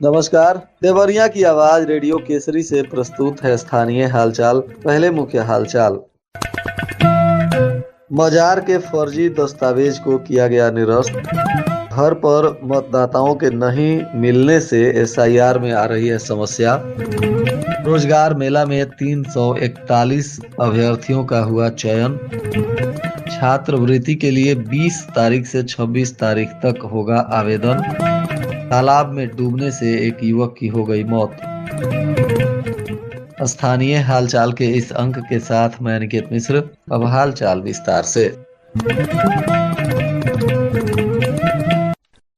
नमस्कार। देवरिया की आवाज रेडियो केसरी से प्रस्तुत है स्थानीय हालचाल। पहले मुख्य हालचाल। मजार के फर्जी दस्तावेज को किया गया निरस्त। घर पर मतदाताओं के नहीं मिलने से एसआईआर में आ रही है समस्या। रोजगार मेला में 341 अभ्यर्थियों का हुआ चयन। छात्रवृत्ति के लिए 20 तारीख से 26 तारीख तक होगा आवेदन। तालाब में डूबने से एक युवक की हो गई मौत। स्थानीय हालचाल के इस अंक के साथ मैं अनिकेत मिश्र। अब हालचाल विस्तार से।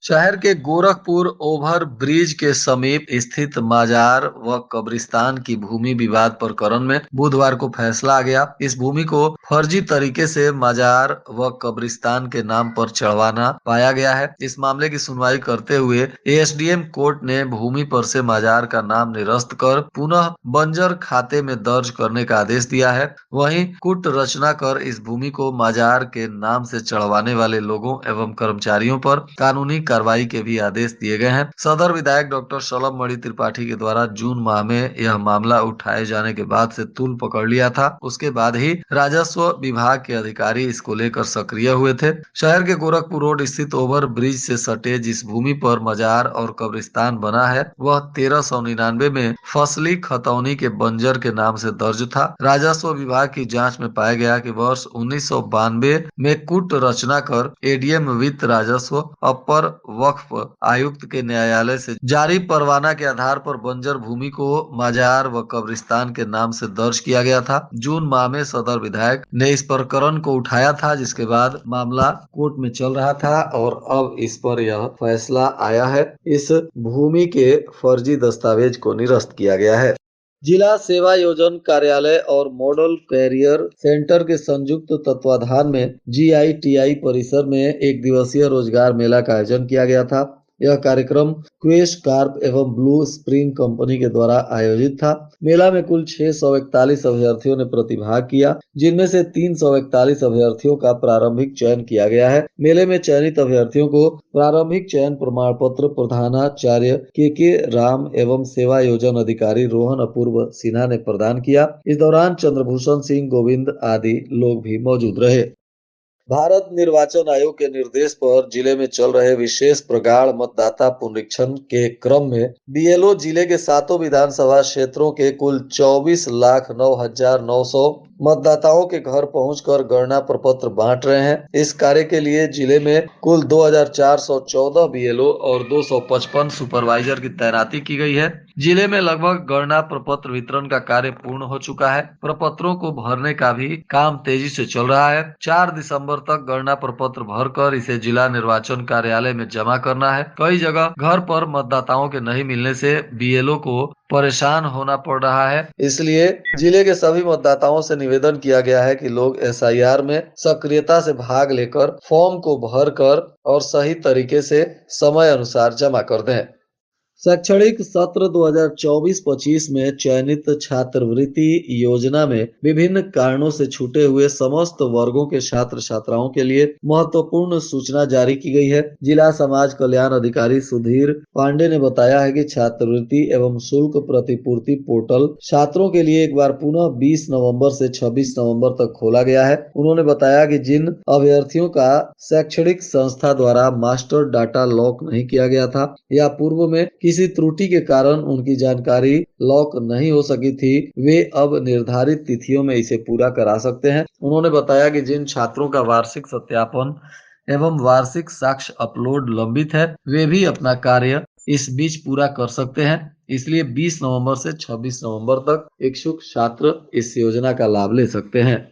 शहर के गोरखपुर ओवर ब्रिज के समीप स्थित मजार व कब्रिस्तान की भूमि विवाद प्रकरण में बुधवार को फैसला आ गया। इस भूमि को फर्जी तरीके से मजार व कब्रिस्तान के नाम पर चढ़वाना पाया गया है। इस मामले की सुनवाई करते हुए एएसडीएम कोर्ट ने भूमि पर से मजार का नाम निरस्त कर पुनः बंजर खाते में दर्ज करने का आदेश दिया है। वहीं कुट रचना कर इस भूमि को मजार के नाम से चढ़वाने वाले लोगों एवं कर्मचारियों पर कानूनी कार्रवाई के भी आदेश दिए गए हैं। सदर विधायक डॉक्टर शलभ मणि त्रिपाठी के द्वारा जून माह में यह मामला उठाए जाने के बाद से तूल पकड़ लिया था। उसके बाद ही राजस्व विभाग के अधिकारी इसको लेकर सक्रिय हुए थे। शहर के गोरखपुर रोड स्थित ओवर ब्रिज से सटे जिस भूमि पर मजार और कब्रिस्तान बना है वह 1399 में फसली खतौनी के बंजर के नाम से दर्ज था। राजस्व विभाग की जांच में पाया गया कि वर्ष 1992 में कुट रचना कर एडीएम वित्त राजस्व अपर वक्फ आयुक्त के न्यायालय से जारी परवाना के आधार पर बंजर भूमि को मजार व कब्रिस्तान के नाम से दर्ज किया गया था। जून माह में सदर विधायक ने इस प्रकरण को उठाया था, जिसके बाद मामला कोर्ट में चल रहा था और अब इस पर यह फैसला आया है। इस भूमि के फर्जी दस्तावेज को निरस्त किया गया है। जिला सेवा योजन कार्यालय और मॉडल कैरियर सेंटर के संयुक्त तत्वाधान में जीआईटीआई परिसर में एक दिवसीय रोजगार मेला का आयोजन किया गया था। यह कार्यक्रम क्वेस्ट कार्प एवं ब्लू स्प्रिंग कंपनी के द्वारा आयोजित था। मेला में कुल 641 अभ्यर्थियों ने प्रतिभाग किया, जिनमें से 341 अभ्यर्थियों का प्रारंभिक चयन किया गया है। मेले में चयनित अभ्यर्थियों को प्रारंभिक चयन प्रमाण पत्र प्रधानाचार्य के राम एवं सेवा योजन अधिकारी रोहन अपूर्व सिन्हा ने प्रदान किया। इस दौरान चंद्रभूषण सिंह गोविंद आदि लोग भी मौजूद रहे। भारत निर्वाचन आयोग के निर्देश पर जिले में चल रहे विशेष प्रगाढ़ मतदाता पुनरीक्षण के क्रम में बीएलओ जिले के 7 विधानसभा क्षेत्रों के कुल 24,09,900 मतदाताओं के घर पहुंचकर गणना प्रपत्र बांट रहे हैं। इस कार्य के लिए जिले में कुल 2,414 बीएलओ और 255 सुपरवाइजर की तैनाती की गई है। जिले में लगभग गणना प्रपत्र वितरण का कार्य पूर्ण हो चुका है। प्रपत्रों को भरने का भी काम तेजी से चल रहा है। 4 दिसंबर तक गणना प्रपत्र भरकर इसे जिला निर्वाचन कार्यालय में जमा करना है। कई जगह घर पर मतदाताओं के नहीं मिलने से बीएलओ को परेशान होना पड़ रहा है। इसलिए जिले के सभी मतदाताओं से निवेदन किया गया है कि लोग एसआईआर में सक्रियता से भाग लेकर फॉर्म को भरकर और सही तरीके से समय अनुसार जमा कर दें। शैक्षणिक सत्र 2024-25 में चयनित छात्रवृत्ति योजना में विभिन्न कारणों से छूटे हुए समस्त वर्गों के छात्र छात्राओं के लिए महत्वपूर्ण सूचना जारी की गई है। जिला समाज कल्याण अधिकारी सुधीर पांडे ने बताया है कि छात्रवृत्ति एवं शुल्क प्रतिपूर्ति पोर्टल छात्रों के लिए एक बार पुनः 20 नवंबर से 26 नवंबर तक खोला गया है। उन्होंने बताया कि जिन अभ्यर्थियों का शैक्षणिक संस्था द्वारा मास्टर डाटा लॉक नहीं किया गया था या पूर्व में किसी त्रुटि के कारण उनकी जानकारी लॉक नहीं हो सकी थी, वे अब निर्धारित तिथियों में इसे पूरा करा सकते हैं। उन्होंने बताया कि जिन छात्रों का वार्षिक सत्यापन एवं वार्षिक साक्ष्य अपलोड लंबित है, वे भी अपना कार्य इस बीच पूरा कर सकते हैं। इसलिए 20 नवंबर से 26 नवंबर तक इच्छुक छात्र इस योजना का लाभ ले सकते हैं।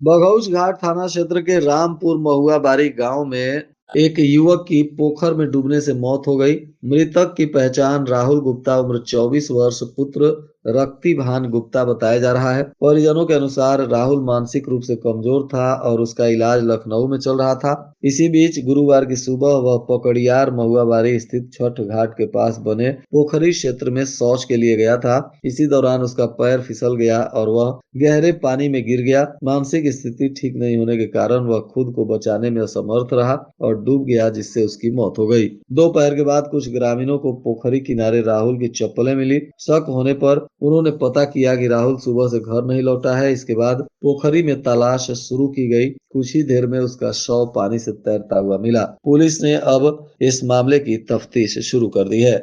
बघौच घाट थाना क्षेत्र के रामपुर महुआ बारी गांव में एक युवक की पोखर में डूबने से मौत हो गई। मृतक की पहचान राहुल गुप्ता उम्र 24 वर्ष पुत्र रक्तिभान गुप्ता बताया जा रहा है। परिजनों के अनुसार राहुल मानसिक रूप से कमजोर था और उसका इलाज लखनऊ में चल रहा था। इसी बीच गुरुवार की सुबह वह पकड़ियार महुआबारी स्थित छठ घाट के पास बने पोखरी क्षेत्र में शौच के लिए गया था। इसी दौरान उसका पैर फिसल गया और वह गहरे पानी में गिर गया। मानसिक स्थिति ठीक नहीं होने के कारण वह खुद को बचाने में असमर्थ रहा और डूब गया, जिससे उसकी मौत हो गई। दोपहर के बाद कुछ ग्रामीणों को पोखरी किनारे राहुल की चप्पलें मिली। शक होने पर उन्होंने पता किया कि राहुल सुबह से घर नहीं लौटा है। इसके बाद पोखरी में तलाश शुरू की गई। कुछ ही देर में उसका शव पानी से तैरता हुआ मिला। पुलिस ने अब इस मामले की तफ्तीश शुरू कर दी है।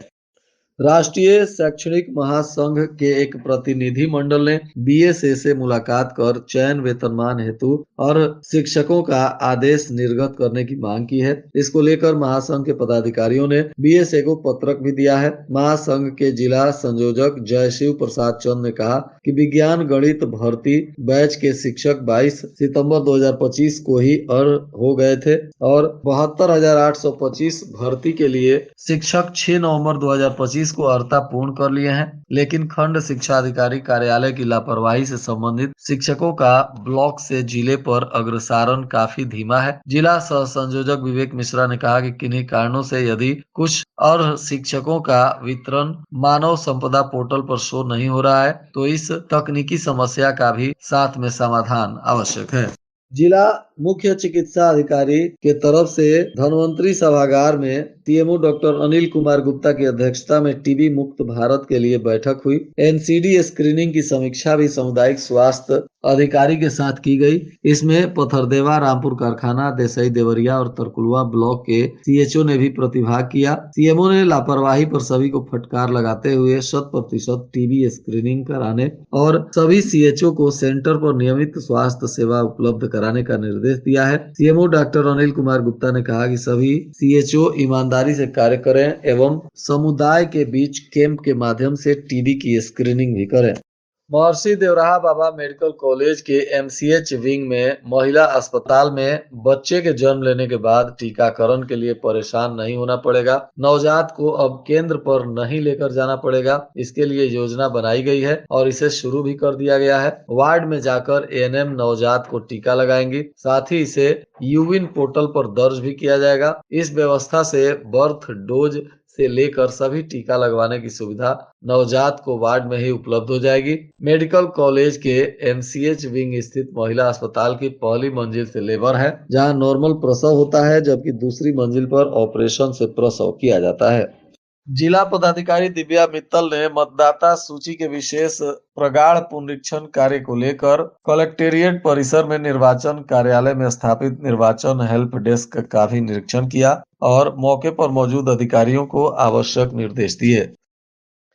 राष्ट्रीय शैक्षणिक महासंघ के एक प्रतिनिधि मंडल ने बीएसए से मुलाकात कर चयन वेतनमान हेतु और शिक्षकों का आदेश निर्गत करने की मांग की है। इसको लेकर महासंघ के पदाधिकारियों ने बीएसए को पत्रक भी दिया है। महासंघ के जिला संयोजक जयशिव प्रसाद चंद ने कहा कि विज्ञान गणित भर्ती बैच के शिक्षक 22 सितंबर 2025 को ही हो गए थे और 72,825 भर्ती के लिए शिक्षक 6 नवंबर 2025 को अर्हता पूर्ण कर लिए हैं। लेकिन खंड शिक्षा अधिकारी कार्यालय की लापरवाही से संबंधित शिक्षकों का ब्लॉक से जिले पर अग्रसारण काफी धीमा है। जिला सह संयोजक विवेक मिश्रा ने कहा कि किन्हीं कारणों से यदि कुछ और शिक्षकों का वितरण मानव संपदा पोर्टल पर शो नहीं हो रहा है तो इस तकनीकी समस्या का भी साथ में समाधान आवश्यक है। जिला मुख्य चिकित्सा अधिकारी के तरफ से धन्वंतरी सभागार में सीएमओ डॉक्टर अनिल कुमार गुप्ता की अध्यक्षता में टीबी मुक्त भारत के लिए बैठक हुई। एनसीडी स्क्रीनिंग की समीक्षा भी सामुदायिक स्वास्थ्य अधिकारी के साथ की गई। इसमें पथरदेवा, रामपुर कारखाना, देसाई देवरिया और तरकुलवा ब्लॉक के सीएचओ ने भी प्रतिभाग किया। सीएमओ ने लापरवाही पर सभी को फटकार लगाते हुए 100% टीबी स्क्रीनिंग कराने और सभी सीएचओ को सेंटर पर नियमित स्वास्थ्य सेवा उपलब्ध कराने का निर्देश दिया है। सीएमओ डॉक्टर अनिल कुमार गुप्ता ने कहा कि सभी सीएचओ ईमानदारी से कार्य करें एवं समुदाय के बीच कैंप के माध्यम से टीबी की स्क्रीनिंग भी करें। महर्षि देवराहा बाबा मेडिकल कॉलेज के एमसीएच विंग में महिला अस्पताल में बच्चे के जन्म लेने के बाद टीकाकरण के लिए परेशान नहीं होना पड़ेगा। नवजात को अब केंद्र पर नहीं लेकर जाना पड़ेगा। इसके लिए योजना बनाई गई है और इसे शुरू भी कर दिया गया है। वार्ड में जाकर एएनएम नवजात को टीका लगाएंगी। साथ ही इसे यूविन पोर्टल पर दर्ज भी किया जाएगा। इस व्यवस्था से बर्थ डोज से लेकर सभी टीका लगवाने की सुविधा नवजात को वार्ड में ही उपलब्ध हो जाएगी। मेडिकल कॉलेज के एमसीएच विंग स्थित महिला अस्पताल की पहली मंजिल से लेबर है, जहां नॉर्मल प्रसव होता है, जबकि दूसरी मंजिल पर ऑपरेशन से प्रसव किया जाता है। जिला पदाधिकारी दिव्या मित्तल ने मतदाता सूची के विशेष प्रगाढ़ पुनरीक्षण कार्य को लेकर कलेक्टेरिएट परिसर में निर्वाचन कार्यालय में स्थापित निर्वाचन हेल्प डेस्क का भी निरीक्षण किया और मौके पर मौजूद अधिकारियों को आवश्यक निर्देश दिए।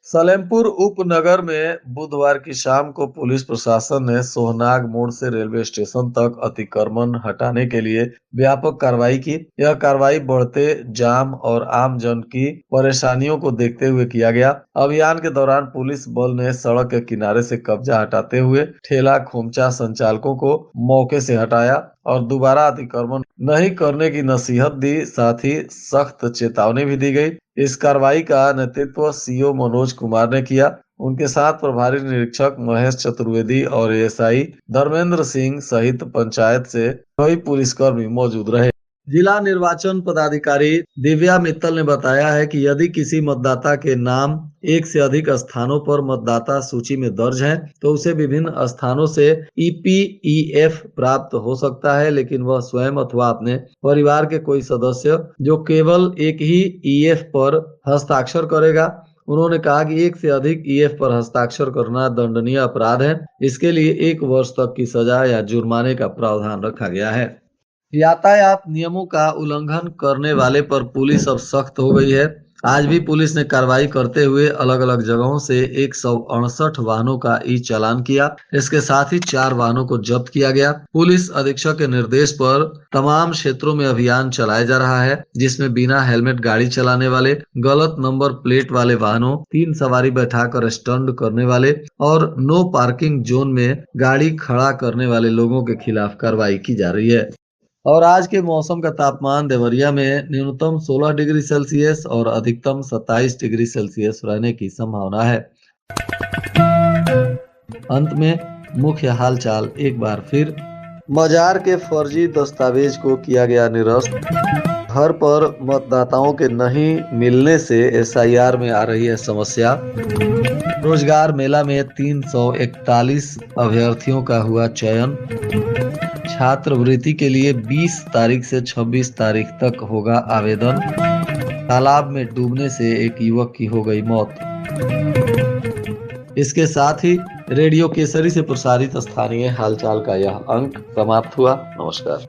सलेमपुर उपनगर में बुधवार की शाम को पुलिस प्रशासन ने सोहनाग मोड़ से रेलवे स्टेशन तक अतिक्रमण हटाने के लिए व्यापक कार्रवाई की। यह कार्रवाई बढ़ते जाम और आम जन की परेशानियों को देखते हुए किया गया। अभियान के दौरान पुलिस बल ने सड़क के किनारे से कब्जा हटाते हुए ठेला खोमचा संचालकों को मौके से हटाया और दोबारा अतिक्रमण नहीं करने की नसीहत दी। साथ ही सख्त चेतावनी भी दी गई। इस कार्रवाई का नेतृत्व सीओ मनोज कुमार ने किया। उनके साथ प्रभारी निरीक्षक महेश चतुर्वेदी और एएसआई धर्मेंद्र सिंह सहित पंचायत से कई पुलिसकर्मी मौजूद रहे। जिला निर्वाचन पदाधिकारी दिव्या मित्तल ने बताया है कि यदि किसी मतदाता के नाम एक से अधिक स्थानों पर मतदाता सूची में दर्ज है तो उसे विभिन्न स्थानों से ईपीईएफ प्राप्त हो सकता है, लेकिन वह स्वयं अथवा अपने परिवार के कोई सदस्य जो केवल एक ही ईएफ पर हस्ताक्षर करेगा। उन्होंने कहा कि एक से अधिक ईएफ पर हस्ताक्षर करना दंडनीय अपराध है। इसके लिए 1 वर्ष तक की सजा या जुर्माने का प्रावधान रखा गया है। यातायात नियमों का उल्लंघन करने वाले पर पुलिस अब सख्त हो गई है। आज भी पुलिस ने कार्रवाई करते हुए अलग अलग जगहों से 168 वाहनों का ई चालान किया। इसके साथ ही 4 वाहनों को जब्त किया गया। पुलिस अधीक्षक के निर्देश पर तमाम क्षेत्रों में अभियान चलाया जा रहा है, जिसमें बिना हेलमेट गाड़ी चलाने वाले, गलत नंबर प्लेट वाले वाहनों, 3 सवारी बैठाकर स्टंट करने वाले और नो पार्किंग जोन में गाड़ी खड़ा करने वाले लोगों के खिलाफ कार्रवाई की जा रही है। और आज के मौसम का तापमान देवरिया में न्यूनतम 16 डिग्री सेल्सियस और अधिकतम 27 डिग्री सेल्सियस रहने की संभावना है। अंत में मुख्य हालचाल एक बार फिर। मजार के फर्जी दस्तावेज को किया गया निरस्त। घर पर मतदाताओं के नहीं मिलने से एसआईआर में आ रही है समस्या। रोजगार मेला में 341 अभ्यर्थियों का हुआ चयन। छात्रवृत्ति के लिए 20 तारीख से 26 तारीख तक होगा आवेदन। तालाब में डूबने से एक युवक की हो गई मौत। इसके साथ ही रेडियो केसरी से प्रसारित स्थानीय हालचाल का यह अंक समाप्त हुआ। नमस्कार।